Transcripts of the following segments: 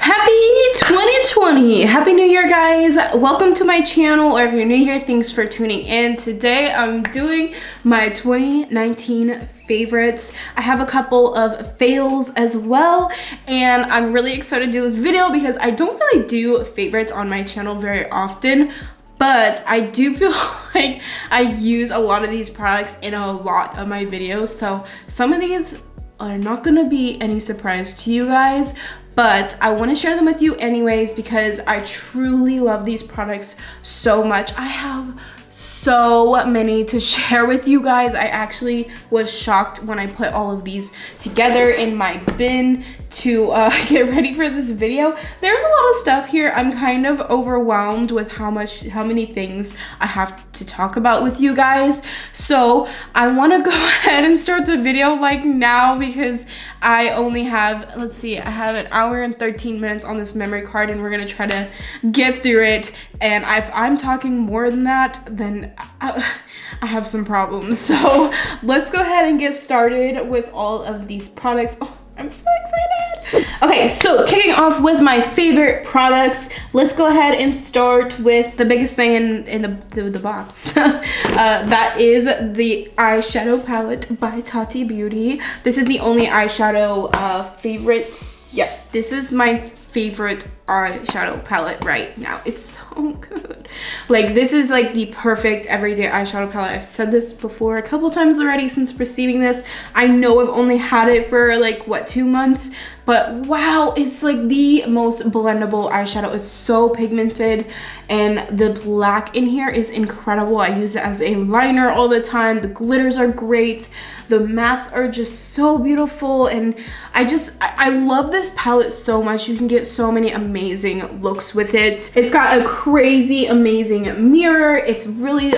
Happy 2020! Happy New Year, guys! Welcome to my channel, or if you're new here, thanks for tuning in. Today I'm doing my 2019 favorites. I have a couple of fails as well, and I'm really excited to do this video because I don't really do favorites on my channel very often, but I do feel like I use a lot of these products in a lot of my videos, so some of these are not gonna be any surprise to you guys, but I want to share them with you anyways because I truly love these products so much. I have so many to share with you guys. I actually was shocked when I put all of these together in my bin to get ready for this video. There's a lot of stuff here. I'm kind of overwhelmed with how many things I have to talk about with you guys. So I want to go ahead and start the video like now because I only have, let's see, I have an hour and 13 minutes on this memory card, and we're gonna try to get through it. And if I'm talking more than that, then I have some problems. So let's go ahead and get started with all of these products. Oh, I'm so excited. Okay, so kicking off with my favorite products, let's go ahead and start with the biggest thing in the box. That is the eyeshadow palette by Tati Beauty. This is the only eyeshadow favorite. Yeah, this is my favorite eyeshadow palette right now. It's so good. Like, this is like the perfect everyday eyeshadow palette. I've said this before a couple times already since receiving this. I know I've only had it for like, what, 2 months? But wow, it's like the most blendable eyeshadow. It's so pigmented, and the black in here is incredible. I use it as a liner all the time. The glitters are great. The mattes are just so beautiful, and I love this palette so much. You can get so many amazing looks with it. It's got a crazy amazing mirror. It's really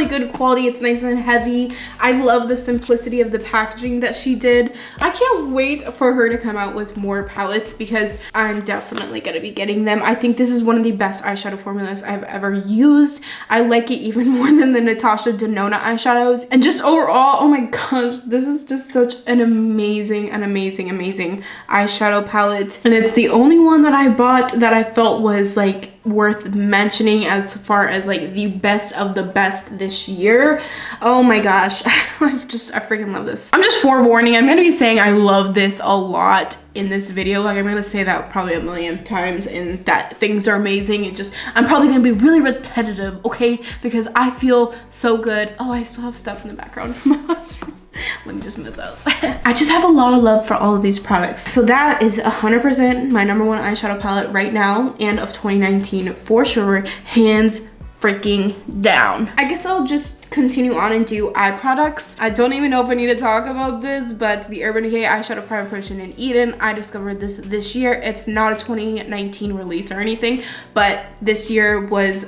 good quality. It's nice and heavy. I love the simplicity of the packaging that she did. I can't wait for her to come out with more palettes because I'm definitely gonna be getting them. I think this is one of the best eyeshadow formulas I've ever used. I like it even more than the Natasha Denona eyeshadows, and just overall, oh my gosh, this is just such an amazing eyeshadow palette, and it's the only one that I bought that I felt was like worth mentioning as far as like the best of the best this year. Oh my gosh, I freaking love this. I'm just forewarning, I'm gonna be saying I love this a lot in this video. Like, I'm gonna say that probably a million times, and that things are amazing. I'm probably gonna be really repetitive, okay, because I feel so good. Oh, I still have stuff in the background from my husband. Let me just move those. I just have a lot of love for all of these products. So that is 100% my number one eyeshadow palette right now, and of 2019 for sure, hands freaking down. I guess I'll just continue on and do eye products. I don't even know if I need to talk about this, but the Urban Decay eyeshadow prime potion in Eden, I discovered this year. It's not a 2019 release or anything, but this year was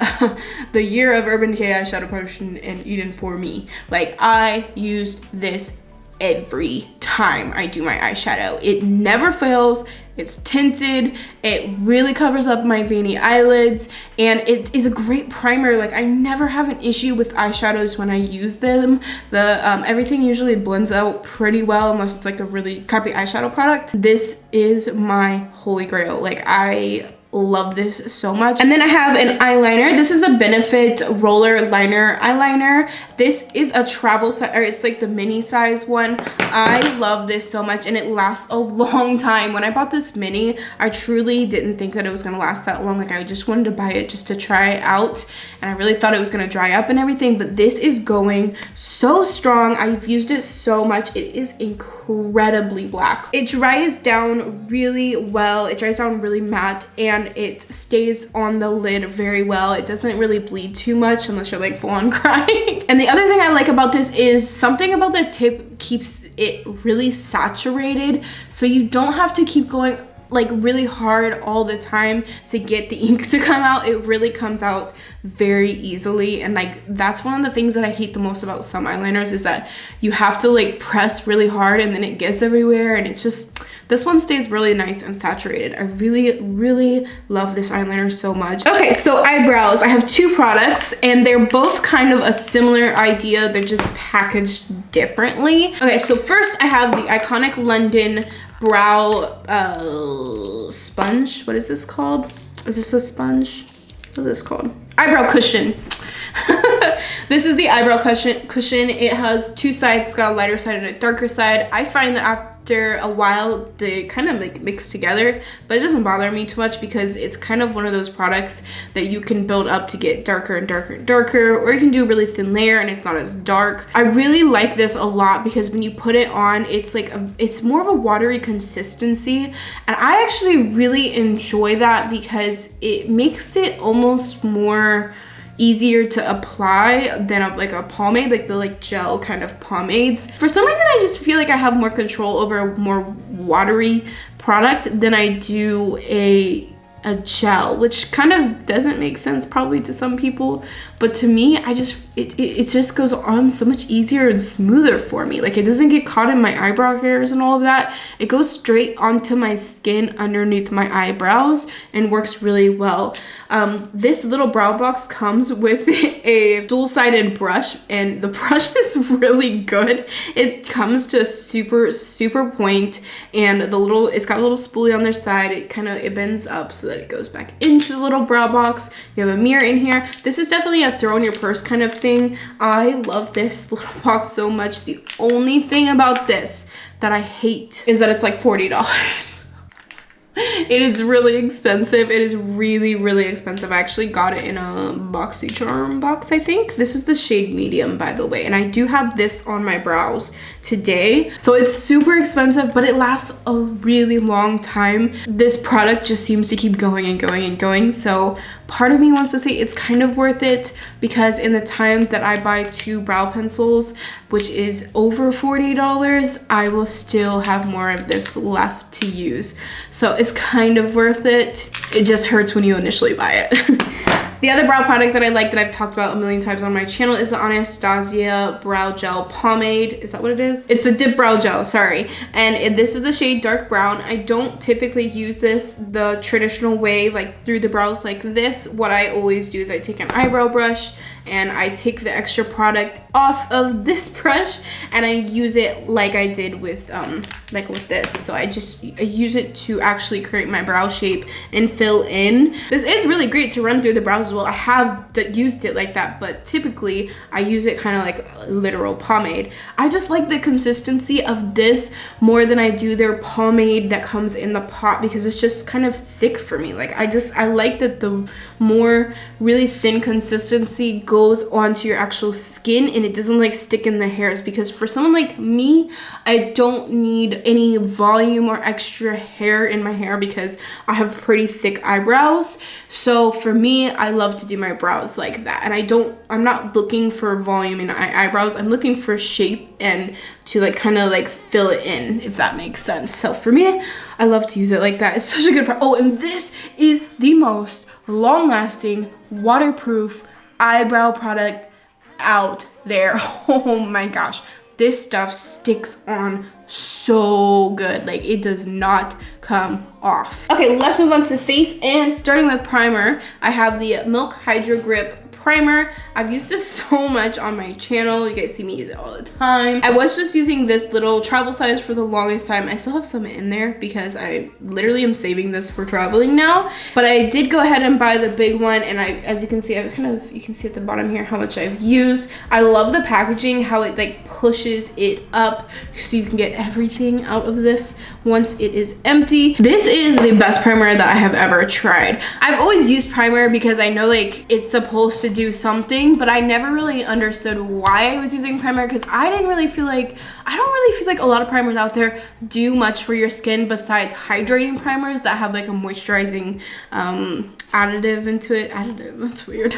the year of Urban Decay eyeshadow potion in Eden for me. Like, I used this every time I do my eyeshadow. It never fails. It's tinted, it really covers up my veiny eyelids, and it is a great primer. Like, I never have an issue with eyeshadows when I use them. Everything usually blends out pretty well unless it's like a really crappy eyeshadow product. This is my holy grail. Like, I love this so much. And then I have an eyeliner. This is the Benefit Roller Liner eyeliner. This is a travel size, or it's like the mini size one. I love this so much, and it lasts a long time. When I bought this mini, I truly didn't think that it was gonna last that long. Like, I just wanted to buy it just to try it out, and I really thought it was gonna dry up and everything, but this is going so strong. I've used it so much. It is incredibly black. It dries down really well. It dries down really matte, and it stays on the lid very well. It doesn't really bleed too much unless you're like full on crying. And the other thing I like about this is something about the tip keeps it really saturated, so you don't have to keep going like really hard all the time to get the ink to come out. It really comes out very easily, and like that's one of the things that I hate the most about some eyeliners is that you have to like press really hard and then it gets everywhere, and it's just This one stays really nice and saturated. I really love this eyeliner so much. Okay, so eyebrows. I have two products and they're both kind of a similar idea. They're just packaged differently. Okay, so first I have the iconic London brow sponge. What is this called? Is this a sponge? What is this called? Eyebrow cushion. This is the eyebrow cushion. It has two sides. It's got a lighter side and a darker side. I find that after a while they kind of like mix together, but it doesn't bother me too much because it's kind of one of those products that you can build up to get darker and darker and darker, or you can do a really thin layer and it's not as dark. I really like this a lot because when you put it on, it's like it's more of a watery consistency, and I actually really enjoy that because it makes it almost more easier to apply than like a pomade, like the like gel kind of pomades. For some reason I just feel like I have more control over a more watery product than I do a gel, which kind of doesn't make sense probably to some people, but to me it just goes on so much easier and smoother for me. Like it doesn't get caught in my eyebrow hairs and all of that. It goes straight onto my skin underneath my eyebrows and works really well. This little brow box comes with a dual-sided brush, and the brush is really good. It comes to super point, and it's got a little spoolie on their side. It bends up so that it goes back into the little brow box. You have a mirror in here. This is definitely a throw in your purse kind of thing. I love this little box so much. The only thing about this that I hate is that it's like $40. It is really expensive. It is really expensive. I actually got it in a BoxyCharm box, I think. This is the shade medium, by the way, and I do have this on my brows today. So it's super expensive, but it lasts a really long time. This product just seems to keep going and going and going. So part of me wants to say it's kind of worth it because in the time that I buy 2 brow pencils, which is over $40, I will still have more of this left to use. So it's kind of worth it. It just hurts when you initially buy it. The other brow product that I like that I've talked about a million times on my channel is the Anastasia Brow Gel Pomade. Is that what it is? It's the DipBrow Gel, sorry. And this is the shade Dark Brown. I don't typically use this the traditional way, like through the brows like this. What I always do is I take an eyebrow brush and I take the extra product off of this brush and I use it like I did with this. So I use it to actually create my brow shape and fill in. This is really great to run through the brows as well. I have used it like that, but typically I use it kind of like a literal pomade. I just like the consistency of this more than I do their pomade that comes in the pot because it's just kind of thick for me. Like I like that the more really thin consistency goes onto your actual skin and it doesn't like stick in the hairs, because for someone like me, I don't need any volume or extra hair in my hair because I have pretty thick eyebrows. So for me, I love to do my brows like that, and I'm not looking for volume in my eyebrows. I'm looking for shape and to like kind of like fill it in, if that makes sense. So for me, I love to use it like that. It's such a good product. Oh, and this is the most long-lasting waterproof eyebrow product out there. Oh my gosh, this stuff sticks on so good. Like it does not come off. Okay, let's move on to the face, and starting with primer, I have the Milk Hydro Grip primer. I've used this so much on my channel. You guys see me use it all the time. I was just using this little travel size for the longest time. I still have some in there because I literally am saving this for traveling now. But I did go ahead and buy the big one, and as you can see, you can see at the bottom here how much I've used. I love the packaging, how it like pushes it up so you can get everything out of this once it is empty. This is the best primer that I have ever tried. I've always used primer because I know like it's supposed to do something, but I never really understood why I was using primer because I don't really feel like a lot of primers out there do much for your skin besides hydrating primers that have like a moisturizing additive into it. That's weird.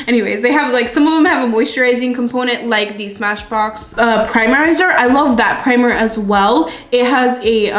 Anyways, they have like, some of them have a moisturizing component like the Smashbox primerizer. I love that primer as well. It has a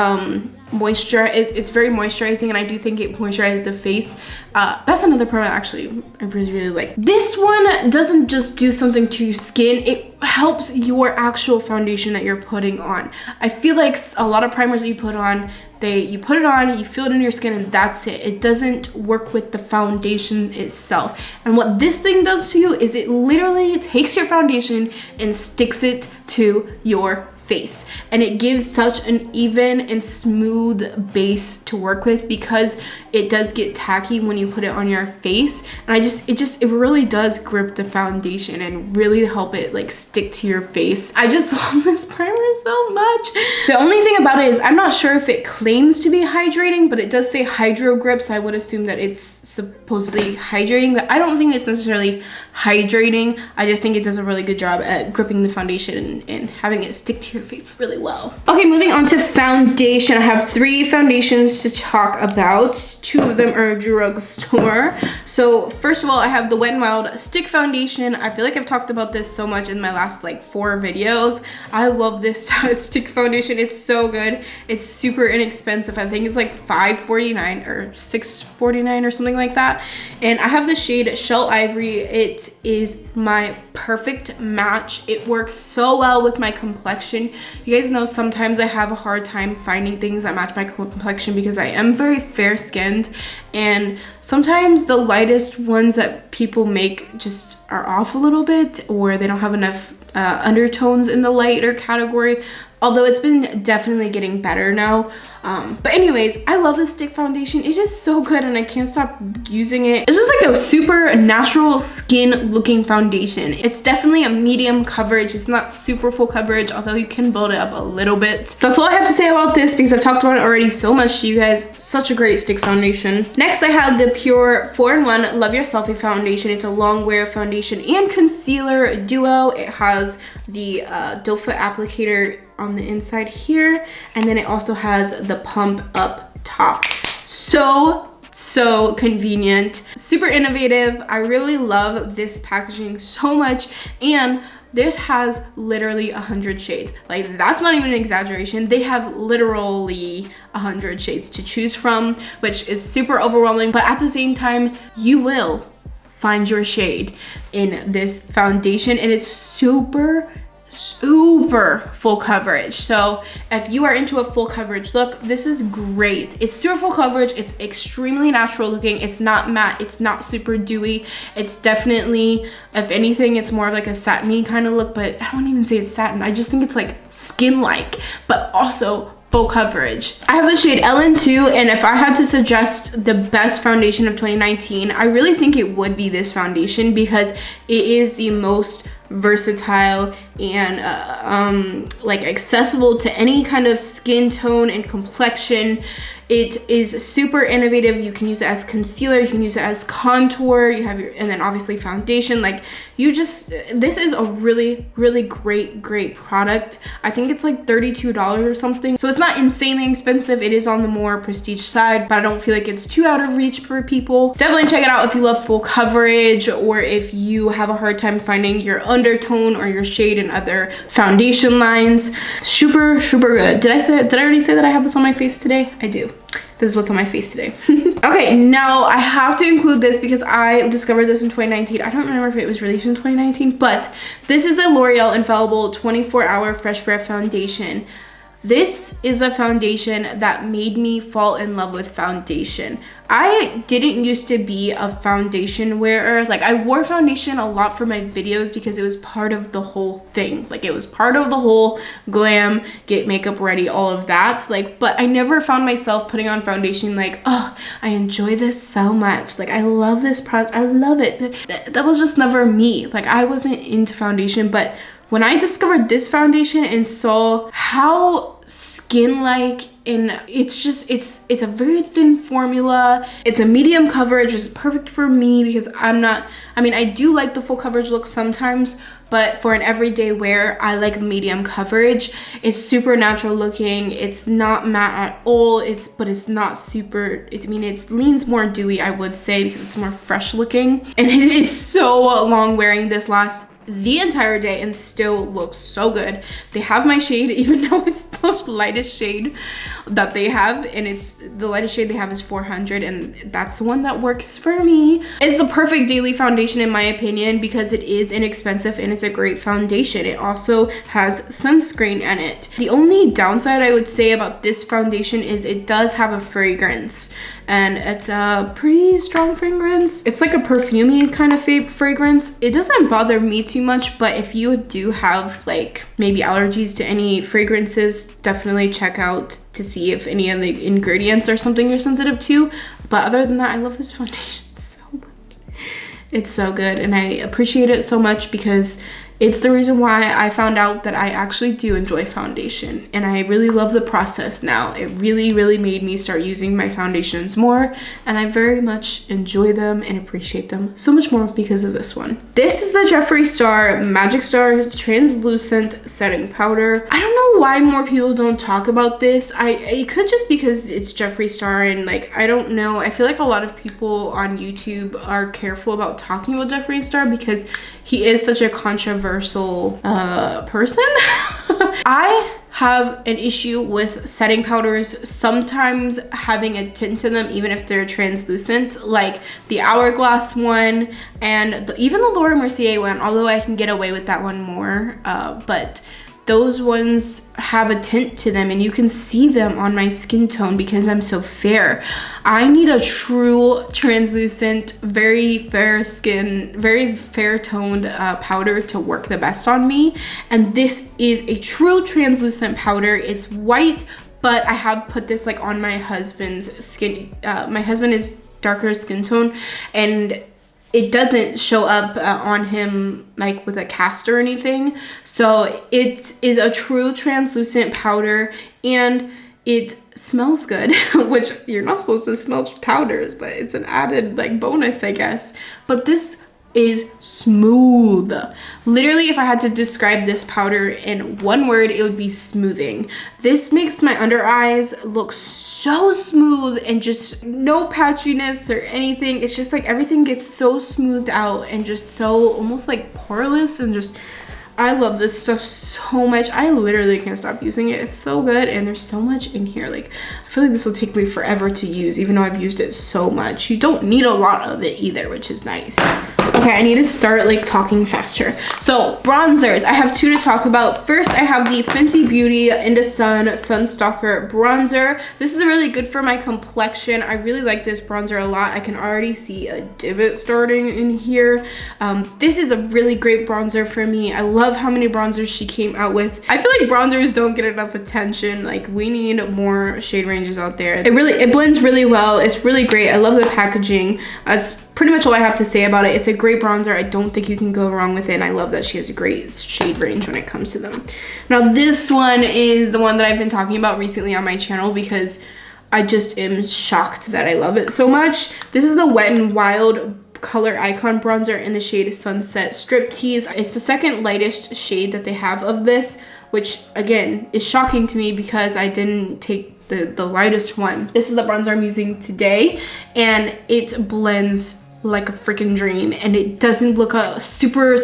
moisture. It's very moisturizing, and I do think it moisturizes the face. That's another product actually I really like. This one doesn't just do something to your skin, it helps your actual foundation that you're putting on. I feel like a lot of primers that you put on, you put it on, you feel it in your skin, and that's it. It doesn't work with the foundation itself. And what this thing does to you is it literally takes your foundation and sticks it to your face, and it gives such an even and smooth base to work with, because it does get tacky when you put it on your face, and it really does grip the foundation and really help it like stick to your face. I just love this primer so much. The only thing about it is I'm not sure if it claims to be hydrating, but it does say hydro grip, so I would assume that it's supposedly hydrating, but I don't think it's necessarily hydrating. I just think it does a really good job at gripping the foundation and having it stick to your face really well. Okay, moving on to foundation. I have 3 foundations to talk about. 2 of them are drugstore. So first of all, I have the Wet n Wild stick foundation. I feel like I've talked about this so much in my last like 4 videos. I love this stick foundation. It's so good. It's super inexpensive. I think it's like $5.49 or $6.49 or something like that. And I have the shade Shell Ivory. It is my perfect match. It works so well with my complexion. You guys know sometimes I have a hard time finding things that match my complexion because I am very fair skinned, and sometimes the lightest ones that people make just are off a little bit, or they don't have enough undertones in the lighter category, although it's been definitely getting better now. But anyways, I love this stick foundation. It is so good and I can't stop using it. It's just like a super natural skin looking foundation. It's definitely a medium coverage. It's not super full coverage, although you can build it up a little bit. That's all I have to say about this because I've talked about it already so much to you guys. Such a great stick foundation. Next, I have the Pure 4-in-1 Love Your Selfie foundation. It's a long wear foundation and concealer duo. It has the doe foot applicator on the inside here, and then it also has the pump up top. So convenient, super innovative. I really love this packaging so much, and this has literally 100 shades. Like, that's not even an exaggeration. They have literally 100 shades to choose from, which is super overwhelming, but at the same time, you will find your shade in this foundation, and it's super full coverage. So if you are into a full coverage look, this is great. It's super full coverage. It's extremely natural looking. It's not matte. It's not super dewy. It's definitely, if anything, it's more of like a satiny kind of look, but I don't even say it's satin. I just think it's like skin-like, but also full coverage. I have the shade LN2, and if I had to suggest the best foundation of 2019, I really think it would be this foundation because it is the most versatile and like accessible to any kind of skin tone and complexion. It is super innovative. You can use it as concealer, you can use it as contour, you have your, and then obviously foundation. Like, you just, this is a really great product. I think it's like $32 or something, so it's not insanely expensive. It is on the more prestige side, but I don't feel like it's too out of reach for people. Definitely check it out if you love full coverage, or if you have a hard time finding your undertone or your shade in other foundation lines. Super good. Did I already say that I have this on my face today? I do. This is what's on my face today. Okay, now I have to include this because I discovered this in 2019. I don't remember if it was released in 2019, but this is the L'Oreal Infallible 24-Hour Fresh Breath Foundation. This is a foundation that made me fall in love with foundation. I didn't used to be a foundation wearer. Like, I wore foundation a lot for my videos because it was part of the whole thing. Like, it was part of the whole glam, get makeup ready, all of that. Like, but I never found myself putting on foundation like, oh, I enjoy this so much. Like, I love this product. I love it. That was just never me. Like, I wasn't into foundation, but when I discovered this foundation and saw how skin-like, and it's a very thin formula, it's a medium coverage, which is perfect for me because I do like the full coverage look sometimes, but for an everyday wear, I like medium coverage. It's super natural looking. It's not matte at all. But it's not super, it leans more dewy, I would say, because it's more fresh looking. And it is so long wearing. This lasts the entire day and still look so good. They have my shade, even though it's the lightest shade that they have, and it's the lightest shade they have is 400, and that's the one that works for me. It's the perfect daily foundation in my opinion because it is inexpensive and it's a great foundation. It also has sunscreen in it. The only downside I would say about this foundation is it does have a fragrance, and it's a pretty strong fragrance. It's like a perfumey kind of fragrance. It doesn't bother me too much, but if you do have like maybe allergies to any fragrances, definitely check out to see if any of the ingredients are something you're sensitive to. But other than that, I love this foundation so much. It's so good, and I appreciate it so much because it's the reason why I found out that I actually do enjoy foundation, and I really love the process now. It really, really made me start using my foundations more, and I very much enjoy them and appreciate them so much more because of this one. This is the Jeffree Star Magic Star Translucent Setting Powder. I don't know why more people don't talk about this. It could just because it's Jeffree Star, and like, I don't know. I feel like a lot of people on YouTube are careful about talking about Jeffree Star because he is such a controversial person. I have an issue with setting powders sometimes having a tint to them, even if they're translucent, like the Hourglass one and even the Laura Mercier one, although I can get away with that one more, but those ones have a tint to them and you can see them on my skin tone because I'm so fair. I need a true translucent, very fair skin, very fair toned powder to work the best on me. And this is a true translucent powder. It's white, but I have put this like on my husband's skin. My husband is darker skin tone, and it doesn't show up on him like with a cast or anything. So it is a true translucent powder, and it smells good, which you're not supposed to smell powders, but it's an added like bonus, I guess. But this is smooth. Literally, if I had to describe this powder in one word, it would be smoothing. This makes my under eyes look so smooth and just no patchiness or anything. It's just like everything gets so smoothed out and just so almost like poreless, and just I love this stuff so much. I literally can't stop using it. It's so good, and there's so much in here. Like, I feel like this will take me forever to use, even though I've used it so much. You don't need a lot of it either, which is nice. Okay, I need to start like talking faster. So bronzers, I have two to talk about. First, I have the Fenty Beauty In the Sun Sunstalker bronzer. This is really good for my complexion. I really like this bronzer a lot. I can already see a divot starting in here. This is a really great bronzer for me. I love how many bronzers she came out with. I feel like bronzers don't get enough attention. Like, we need more shade ranges out there. It blends really well. It's really great. I love the packaging. It's pretty much all I have to say about it. It's a great bronzer. I don't think you can go wrong with it, and I love that she has a great shade range when it comes to them. Now, this one is the one that I've been talking about recently on my channel because I just am shocked that I love it so much. This is the Wet n Wild Color Icon bronzer in the shade Sunset Striptease. It's the second lightest shade that they have of this, which again is shocking to me because I didn't take the lightest one. This is the bronzer I'm using today, and it blends like a freaking dream, and it doesn't look super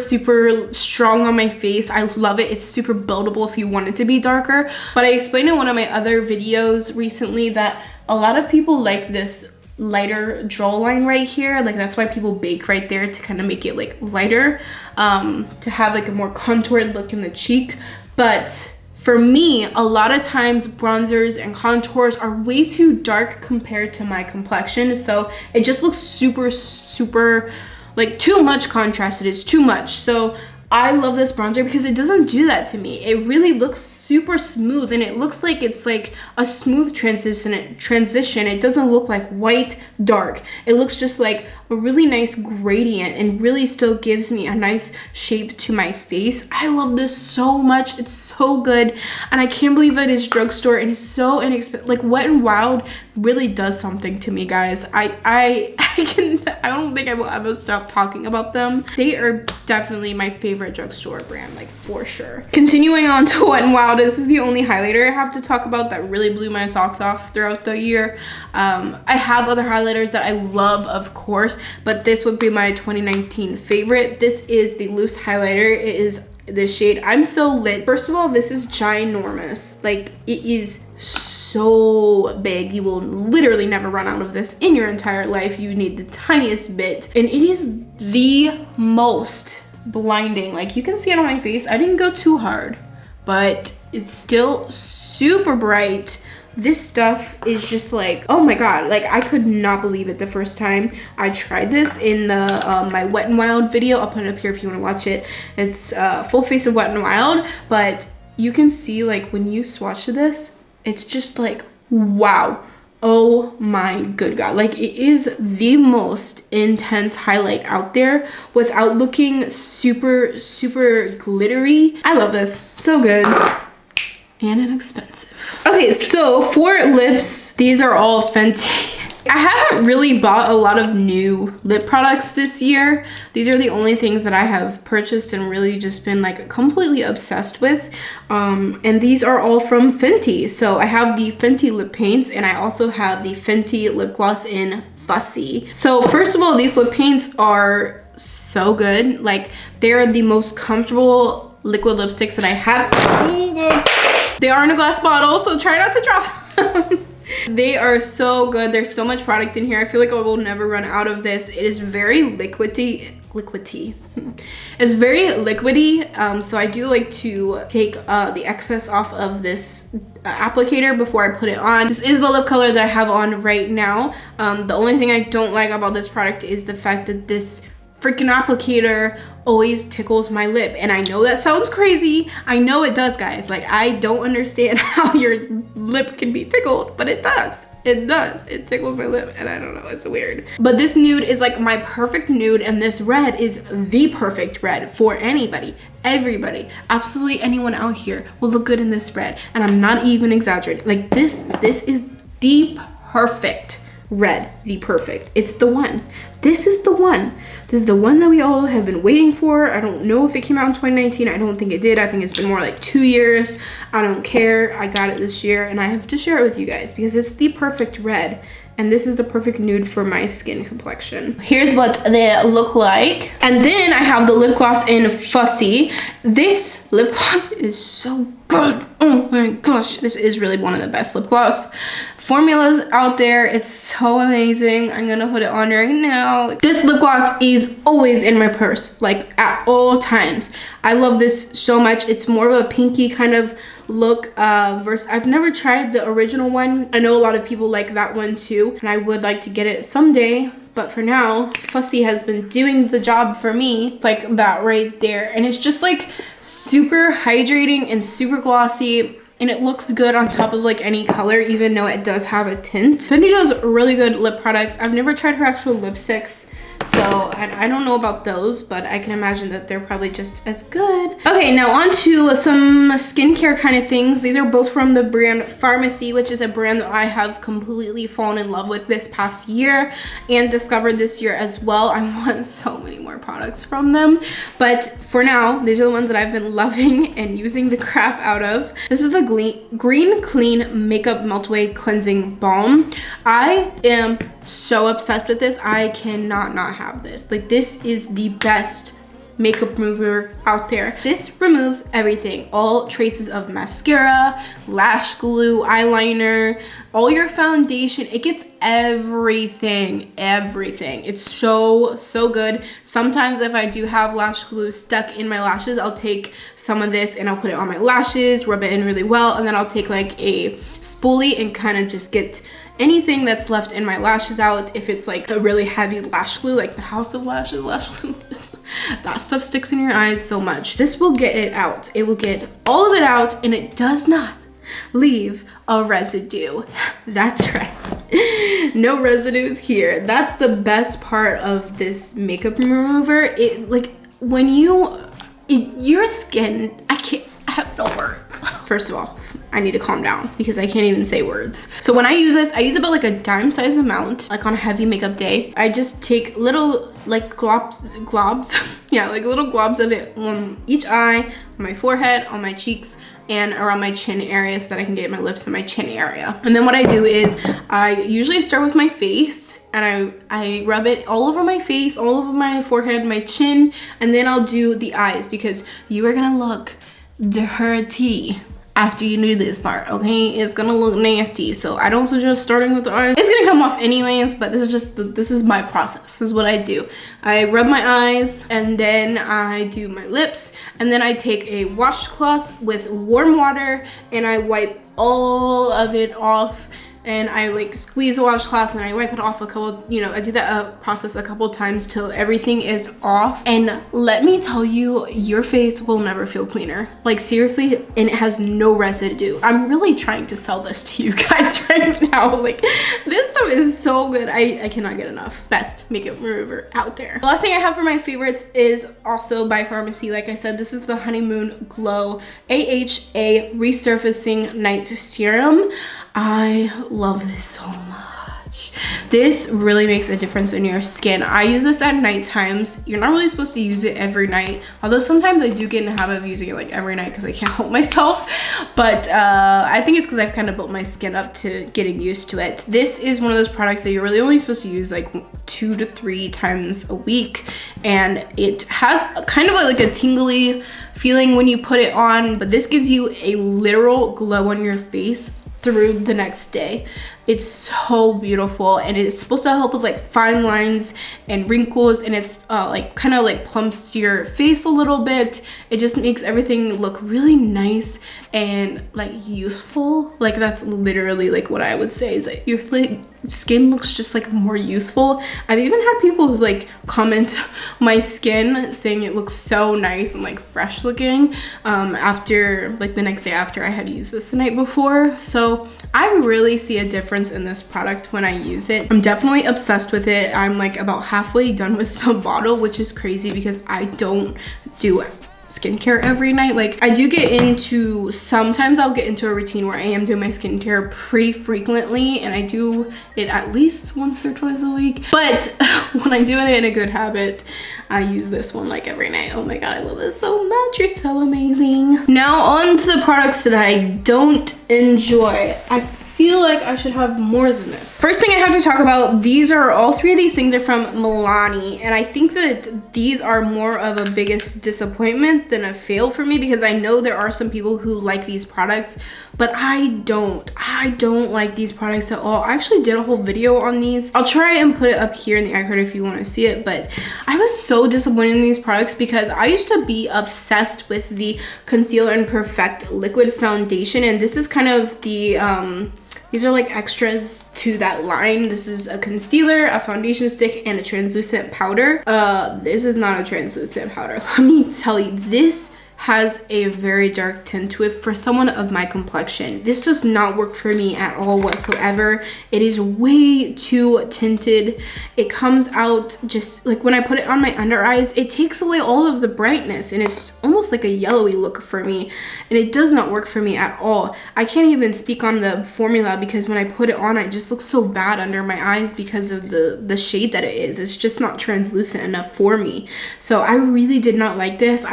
strong on my face. I love it. It's super buildable if you want it to be darker. But I explained in one of my other videos recently that a lot of people like this lighter jawline right here. Like, that's why people bake right there, to kind of make it like lighter, to have like a more contoured look in the cheek. But for me, a lot of times bronzers and contours are way too dark compared to my complexion, so it just looks super like too much contrast. It is too much. So I love this bronzer because it doesn't do that to me. It really looks super smooth, and it looks like it's like a smooth transition. It doesn't look like white dark. It looks just like a really nice gradient, and really still gives me a nice shape to my face. I love this so much. It's so good, and I can't believe it is drugstore and it's so inexpensive. Like, Wet n Wild really does something to me, guys. I I don't think I will ever stop talking about them. They are definitely my favorite drugstore brand, like for sure. Continuing on to Wet n Wild, this is the only highlighter I have to talk about that really blew my socks off throughout the year. I have other highlighters that I love, of course, but this would be my 2019 favorite. This is the loose highlighter. It is this shade I'm So Lit. First of all, this is ginormous. Like, it is so big. You will literally never run out of this in your entire life. You need the tiniest bit, and it is the most blinding. Like, you can see it on my face. I didn't go too hard, but it's still super bright. This stuff is just like, oh my god, like I could not believe it the first time I tried this in the my Wet n Wild video. I'll put it up here if you want to watch it. It's full face of Wet n Wild, but you can see like when you swatch this, it's just like, wow, oh my good god. Like, it is the most intense highlight out there without looking super glittery. I love this, so good and inexpensive. Okay, so for lips, these are all Fenty. I haven't really bought a lot of new lip products this year. These are the only things that I have purchased and really just been like completely obsessed with. And these are all from Fenty. So I have the Fenty lip paints, and I also have the Fenty lip gloss in Fussy. So first of all, these lip paints are so good. Like, they're the most comfortable liquid lipsticks that I have. They are in a glass bottle, so try not to drop them. They are so good. There's so much product in here. I feel like I will never run out of this. It is very liquidy. It's very liquidy, so I do like to take the excess off of this applicator before I put it on. This is the lip color that I have on right now. The only thing I don't like about this product is the fact that this freaking applicator always tickles my lip, and I know that sounds crazy. I know it does, guys. Like, I don't understand how your lip can be tickled, but it does. It does. It tickles my lip, and I don't know, it's weird. But this nude is like my perfect nude, and this red is the perfect red for anybody, everybody, absolutely anyone out here will look good in this red, and I'm not even exaggerating. Like, this is the perfect red, the perfect. It's the one. This is the one. This is the one that we all have been waiting for. I don't know if it came out in 2019. I don't think it did. I think it's been more like 2 years. I don't care. I got it this year, and I have to share it with you guys because it's the perfect red, and this is the perfect nude for my skin complexion. Here's what they look like. And then I have the lip gloss in Fussy. This lip gloss is so good. Oh my gosh. This is really one of the best lip gloss formulas out there. It's so amazing. I'm gonna put it on right now. This lip gloss is always in my purse, like at all times. I love this so much. It's more of a pinky kind of look versus I've never tried the original one. I know a lot of people like that one too, and I would like to get it someday, but for now, Fussy has been doing the job for me, like that right there. And it's just like super hydrating and super glossy, and it looks good on top of like any color, even though it does have a tint. Fenty does really good lip products. I've never tried her actual lipsticks, so I don't know about those, but I can imagine that they're probably just as good. Okay, now on to some skincare kind of things. These are both from the brand Pharmacy, which is a brand that I have completely fallen in love with this past year and discovered this year as well. I want so many more products from them, but for now, these are the ones that I've been loving and using the crap out of. This is the Green Clean Makeup Meltaway Cleansing Balm. I am so obsessed with this. I cannot not have this. Like, this is the best makeup remover out there. This removes everything, all traces of mascara, lash glue, eyeliner, all your foundation. It gets everything. It's so good. Sometimes if I do have lash glue stuck in my lashes, I'll take some of this and I'll put it on my lashes, rub it in really well, and then I'll take like a spoolie and kind of just get anything that's left in my lashes out. If it's like a really heavy lash glue, like the House of Lashes lash glue, that stuff sticks in your eyes so much. This will get it out. It will get all of it out, and it does not leave a residue. That's right. No residues here. That's the best part of this makeup remover. It, like, when your skin, I have no words. First of all, I need to calm down because I can't even say words. So when I use this, I use about like a dime size amount, like on a heavy makeup day. I just take little like globs yeah, like little globs of it on each eye, on my forehead, on my cheeks, and around my chin area so that I can get my lips and my chin area. And then what I do is I usually start with my face and I rub it all over my face, all over my forehead, my chin, and then I'll do the eyes because you are gonna look dirty after you do this part, okay? It's gonna look nasty, so I don't suggest starting with the eyes. It's gonna come off anyways, but this is my process. This is what I do. I rub my eyes, and then I do my lips, and then I take a washcloth with warm water, and I wipe all of it off, and I like squeeze the washcloth and I wipe it off a couple, you know, I do that process a couple times till everything is off. And let me tell you, your face will never feel cleaner. Like seriously, and it has no residue. I'm really trying to sell this to you guys right now. Like this stuff is so good. I cannot get enough. Best makeup remover out there. The last thing I have for my favorites is also by Pharmacy. Like I said, this is the Honeymoon Glow AHA Resurfacing Night Serum. I love this so much. This really makes a difference in your skin. I use this at night times. You're not really supposed to use it every night, although sometimes I do get in the habit of using it like every night because I can't help myself. But I think it's because I've kind of built my skin up to getting used to it. This is one of those products that you're really only supposed to use like 2 to 3 times a week, and it has kind of like a tingly feeling when you put it on, but this gives you a literal glow on your face through the next day. It's so beautiful, and it's supposed to help with like fine lines and wrinkles, and it's like kind of like plumps to your face a little bit. It just makes everything look really nice and like youthful. Like that's literally like what I would say is that your like skin looks just like more youthful. I've even had people who like comment my skin saying it looks so nice and like fresh looking after like the next day after I had used this the night before. So I really see a difference in this product when I use it. I'm definitely obsessed with it. I'm like about halfway done with the bottle, which is crazy because I don't do skincare every night. Like I do get into, sometimes I'll get into a routine where I am doing my skincare pretty frequently, and I do it at least once or twice a week. But when I'm doing it in a good habit, I use this one like every night. Oh my god, I love this so much. You're so amazing. Now on to the products that I don't enjoy. I feel like I should have more than this. First thing I have to talk about, these are, all 3 of these things are from Milani, and I think that these are more of a biggest disappointment than a fail for me because I know there are some people who like these products, but I don't like these products at all. I actually did a whole video on these. I'll try and put it up here in the icon if you want to see it, but I was so disappointed in these products because I used to be obsessed with the Conceal and Perfect liquid foundation, and this is kind of the these are like extras to that line. This is a concealer, a foundation stick, and a translucent powder. This is not a translucent powder. Let me tell you, this has a very dark tint to it for someone of my complexion. This does not work for me at all whatsoever. It is way too tinted. It comes out just like when I put it on my under eyes, it takes away all of the brightness and it's almost like a yellowy look for me, and it does not work for me at all. I can't even speak on the formula because when I put it on, it just looks so bad under my eyes because of the shade that it is. It's just not translucent enough for me. So I really did not like this.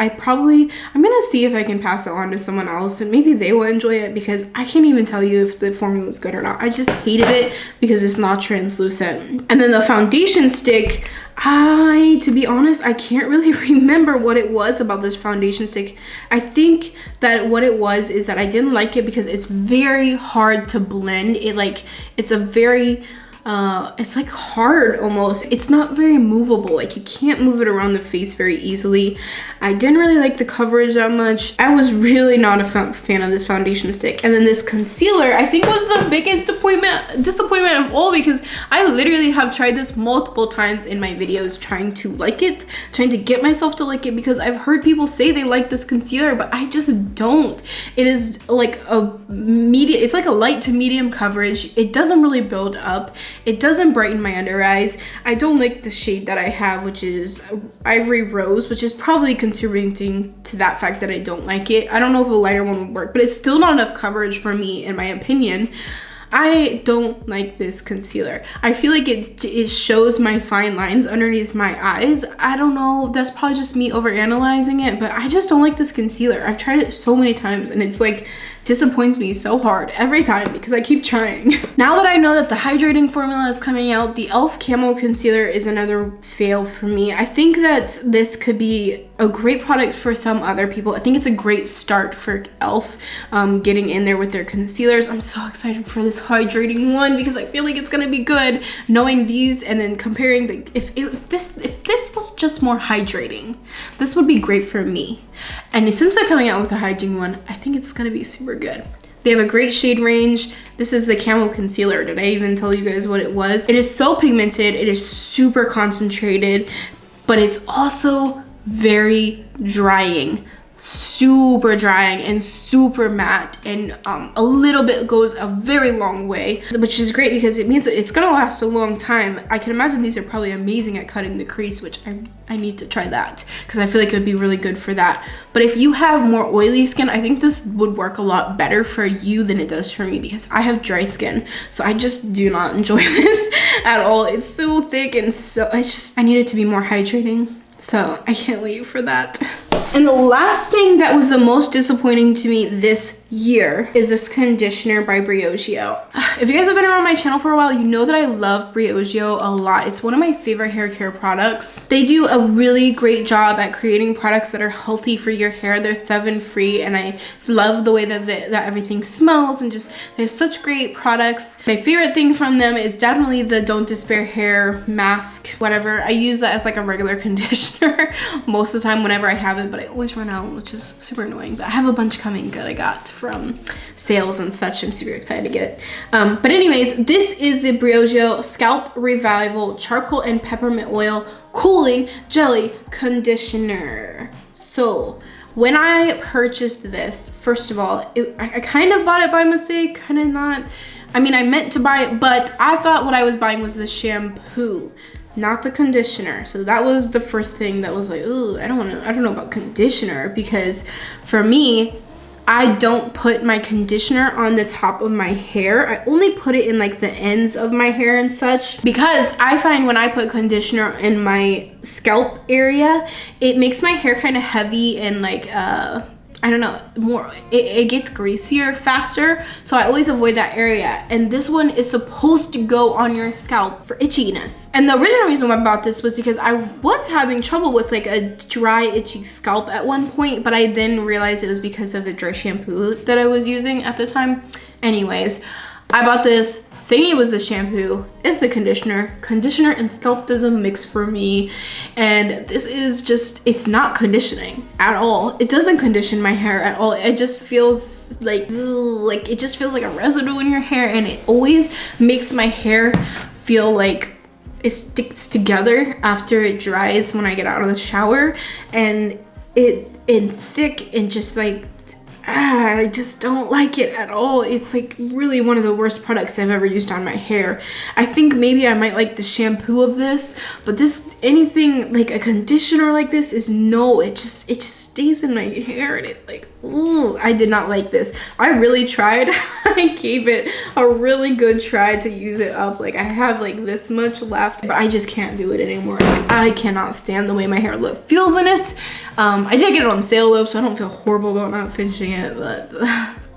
I'm gonna see if I can pass it on to someone else and maybe they will enjoy it because I can't even tell you if the formula is good or not. I just hated it because it's not translucent. And then the foundation stick, to be honest, I can't really remember what it was about this foundation stick. I think that what it was is that I didn't like it because it's very hard to blend. It's a very it's like hard almost. It's not very movable. Like you can't move it around the face very easily. I didn't really like the coverage that much. I was really not a fan of this foundation stick. And then this concealer I think was the biggest disappointment of all because I literally have tried this multiple times in my videos trying to like it, trying to get myself to like it because I've heard people say they like this concealer, but I just don't. It is like a medium, it's like a light to medium coverage. It doesn't really build up. It doesn't brighten my under eyes. I don't like the shade that I have, which is Ivory Rose, which is probably contributing to that fact that I don't like it. I don't know if a lighter one would work, but it's still not enough coverage for me, in my opinion. I don't like this concealer. I feel like it shows my fine lines underneath my eyes. I don't know, that's probably just me overanalyzing it, but I just don't like this concealer. I've tried it so many times and it's like disappoints me so hard every time because I keep trying. Now that I know that the hydrating formula is coming out, the e.l.f. Camo Concealer is another fail for me. I think that this could be a great product for some other people. I think it's a great start for e.l.f. Getting in there with their concealers. I'm so excited for this hydrating one because I feel like it's gonna be good knowing these and then comparing the, if this was just more hydrating, this would be great for me. And since they're coming out with a hydrating one, I think it's gonna be super good. They have a great shade range. This is the Camo Concealer. Did I even tell you guys what it was? It is so pigmented, it is super concentrated, but it's also very drying. Super drying and super matte, and a little bit goes a very long way, which is great because it means that it's gonna last a long time. I can imagine these are probably amazing at cutting the crease, which I need to try that because I feel like it would be really good for that. But if you have more oily skin, I think this would work a lot better for you than it does for me because I have dry skin, so I just do not enjoy this at all. It's so thick and so I need it to be more hydrating, so I can't wait for that. And the last thing that was the most disappointing to me this year is this conditioner by Briogeo. If you guys have been around my channel for a while, you know that I love Briogeo a lot. It's one of my favorite hair care products. They do a really great job at creating products that are healthy for your hair. They're 7 free, and I love the way that that everything smells, and just they have such great products. My favorite thing from them is definitely the Don't Despair hair mask, whatever. I use that as like a regular conditioner most of the time whenever I have it, but I always run out, which is super annoying. But I have a bunch coming that I got from sales and such. I'm super excited to get it. But anyways, this is the Briogeo Scalp Revival Charcoal and Peppermint Oil Cooling Jelly Conditioner. So when I purchased this, first of all, I kind of bought it by mistake, kind of not. I mean, I meant to buy it, but I thought what I was buying was the shampoo, not the conditioner. So that was the first thing that was like, ooh, I don't know about conditioner, because for me, I don't put my conditioner on the top of my hair. I only put it in like the ends of my hair and such, because I find when I put conditioner in my scalp area, it makes my hair kind of heavy and like I don't know, more, it gets greasier faster, so I always avoid that area. And this one is supposed to go on your scalp for itchiness. And the original reason why I bought this was because I was having trouble with like a dry, itchy scalp at one point, but I then realized it was because of the dry shampoo that I was using at the time. Anyways, I bought this, thinking it was the shampoo. It's the conditioner. Conditioner and scalp doesn't mix for me, and this is just, it's not conditioning at all. It doesn't condition my hair at all. It just feels like it just feels like a residue in your hair, and it always makes my hair feel like it sticks together after it dries when I get out of the shower, and it's thick and just like, I just don't like it at all. It's like really one of the worst products I've ever used on my hair. I think maybe I might like the shampoo of this, but this, anything like a conditioner like this is no, it just stays in my hair, and it like, ooh, I did not like this. I really tried. I gave it a really good try to use it up. Like I have like this much left, but I just can't do it anymore. Like, I cannot stand the way my hair feels in it. I did get it on sale though, so I don't feel horrible about not finishing it, but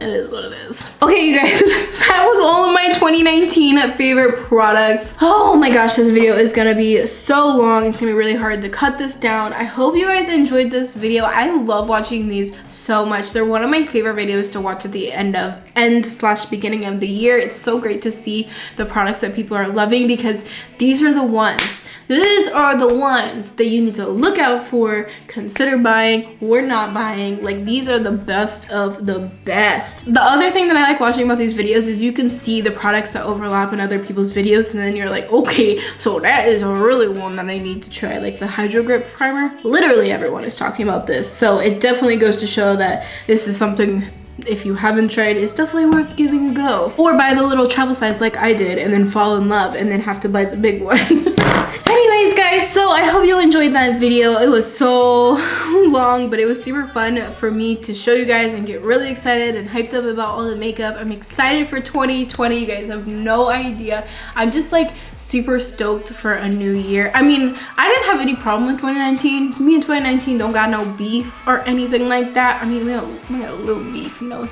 it is what it is. Okay, you guys, that was all of my 2019 favorite products. Oh my gosh, this video is gonna be so long. It's gonna be really hard to cut this down. I hope you guys enjoyed this video. I love watching these so much. They're one of my favorite videos to watch at the end/beginning of the year. It's so great to see the products that people are loving, because these are the ones that you need to look out for, consider buying or not buying. Like, these are the best of the best. The other thing that I like watching about these videos is you can see the products that overlap in other people's videos, and then you're like, okay, so that is really one that I need to try, like the Hydro Grip Primer. Literally everyone is talking about this, so it definitely goes to show that this is something if you haven't tried, it's definitely worth giving a go. Or buy the little travel size like I did and then fall in love and then have to buy the big one. Anyways guys, so I hope you enjoyed that video. It was so long, but it was super fun for me to show you guys and get really excited and hyped up about all the makeup. I'm excited for 2020. You guys have no idea. I'm just like super stoked for a new year. I mean, I didn't have any problem with 2019. Me and 2019 don't got no beef or anything like that. I mean, we got a little beef, you know.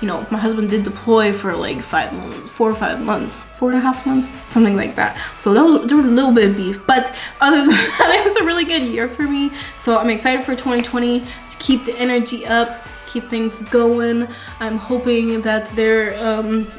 My husband did deploy for like 5 months, 4 or 5 months, 4.5 months, something like that. So there was a little bit of beef, but other than that, it was a really good year for me. So I'm excited for 2020 to keep the energy up, keep things going. I'm hoping that there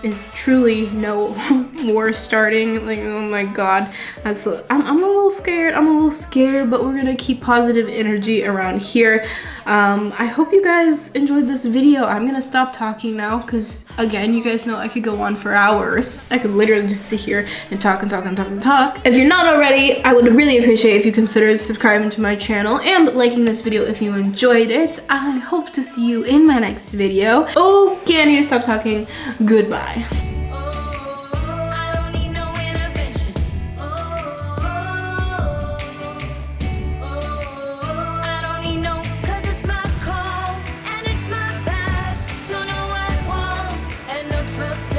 is truly no war starting. Like, oh my god, I'm a little scared. But we're gonna keep positive energy around here. I hope you guys enjoyed this video. I'm gonna stop talking now because, again, you guys know I could go on for hours. I could literally just sit here and talk and talk and talk and talk. If you're not already, I would really appreciate if you considered subscribing to my channel and liking this video if you enjoyed it. I hope to see you in my next video. Okay, I need to stop talking. Goodbye. Trust